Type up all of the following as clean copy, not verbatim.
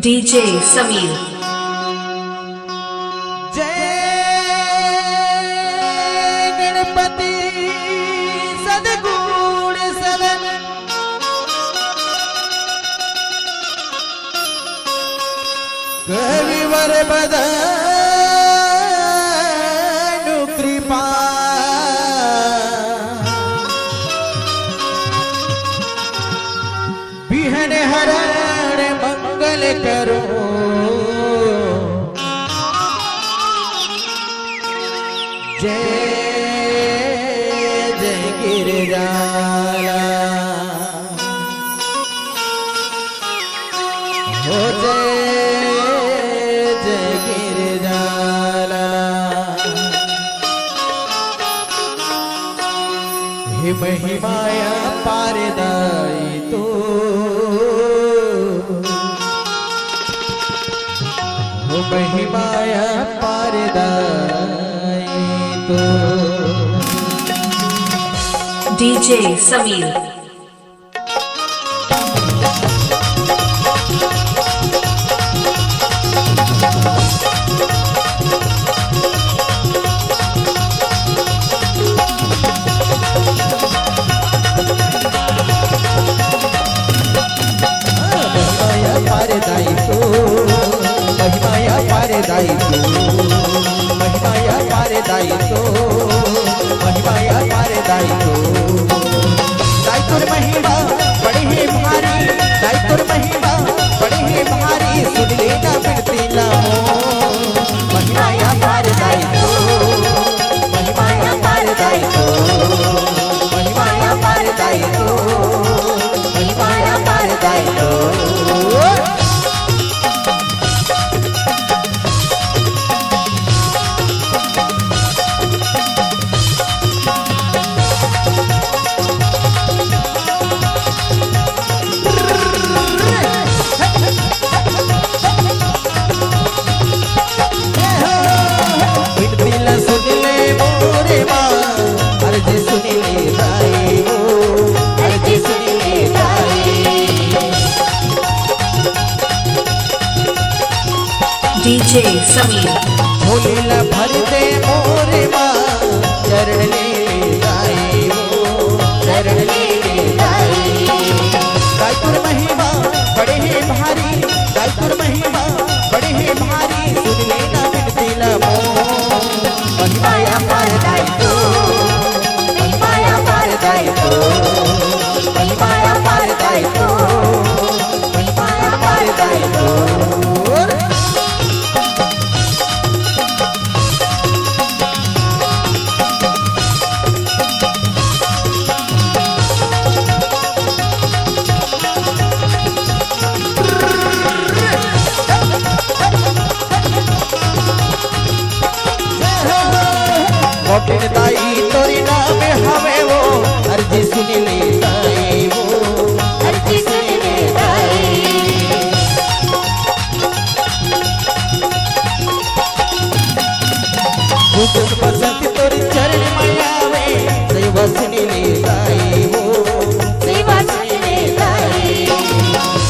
DJ Sameer. जय गणपति सदगुण सदन कविवर बदनु कृपा बिहन हरण मंगल करो जय जय गिरजाला हो जय जय गिरजाला हे महिमाया पारदाई तो हो महिमाया पारदाई तो डीजे समीर। महिमाया पारदाई तो महिमाया पारदाई तो महिमाया पारदाई तो महिमाया पारदाई तो दायित्व महिमा बड़े ही भारी दायित्व महिमा बड़े ही भारी सुन लेना बिनती ना हो महिमाया पारदाई तो महिमाया पारदाई तो महिमाया पारदाई तो महिमाया पारदाई तो डीजे समीर। भोलेला भर दे मोरे माँ चरण ले गाई वो चरण ले गाई दायित्व महिमा बड़े ही भारी दायित्व महिमा बड़े ही भारी सुन लेना बिनती ना मो महिमाया पारदाई तो महिमाया पारदाई तो महिमाया पारदाई तो महिमाया पारदाई तो मोटिन दाई तोरी नाम हवे वो अर्जी सुनी ले दाई वो अर्जी सुनी ले दाई हुकुम पसंद तोरी चरण मायावे सेवा सुनी ले दाई वो सेवा सुनी ले दाई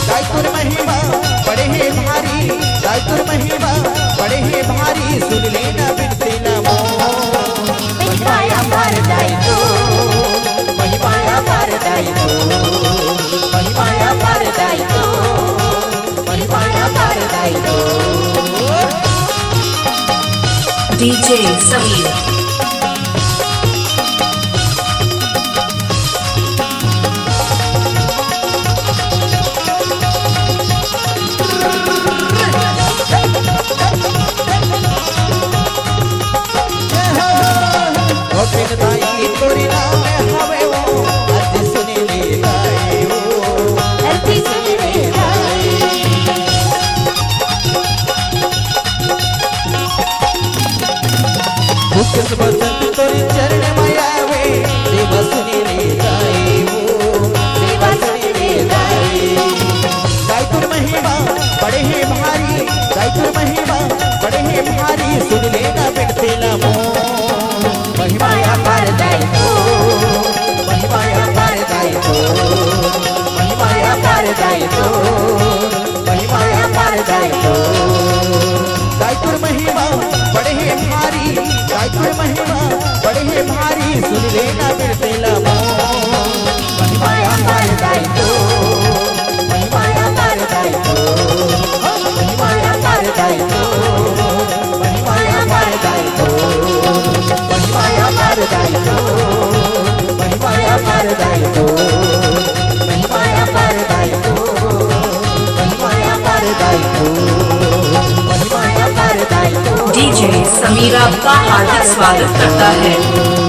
दायित्व महिमा बड़े ही भारी दायित्व महिमा बड़े ही भारी सुन लेना बिनती ना मो महिमाया पारदाई तो महिमाया पारदाई तो महिमाया पारदाई तो महिमाया पारदाई तो डीजे समीर। मोटिन दाई तोरी नाम हवे वो अर्जी सुनी ले दाई वो अर्जी सुनी ले दाई हुकुम तुर महिमा बड़े है भारी सुन लेना फिर तेला महिमा अपार दाई तो महिमा अपार दाई तो महिमा अपार दाई तो महिमा अपार दाई तो महिमा अपार दाई तो महिमा अपार दाई तो महिमा अपार दाई तो महिमा अपार दाई तो महिमा अपार दाई तो डीजे समीर आपका हार्दिक स्वागत करता है।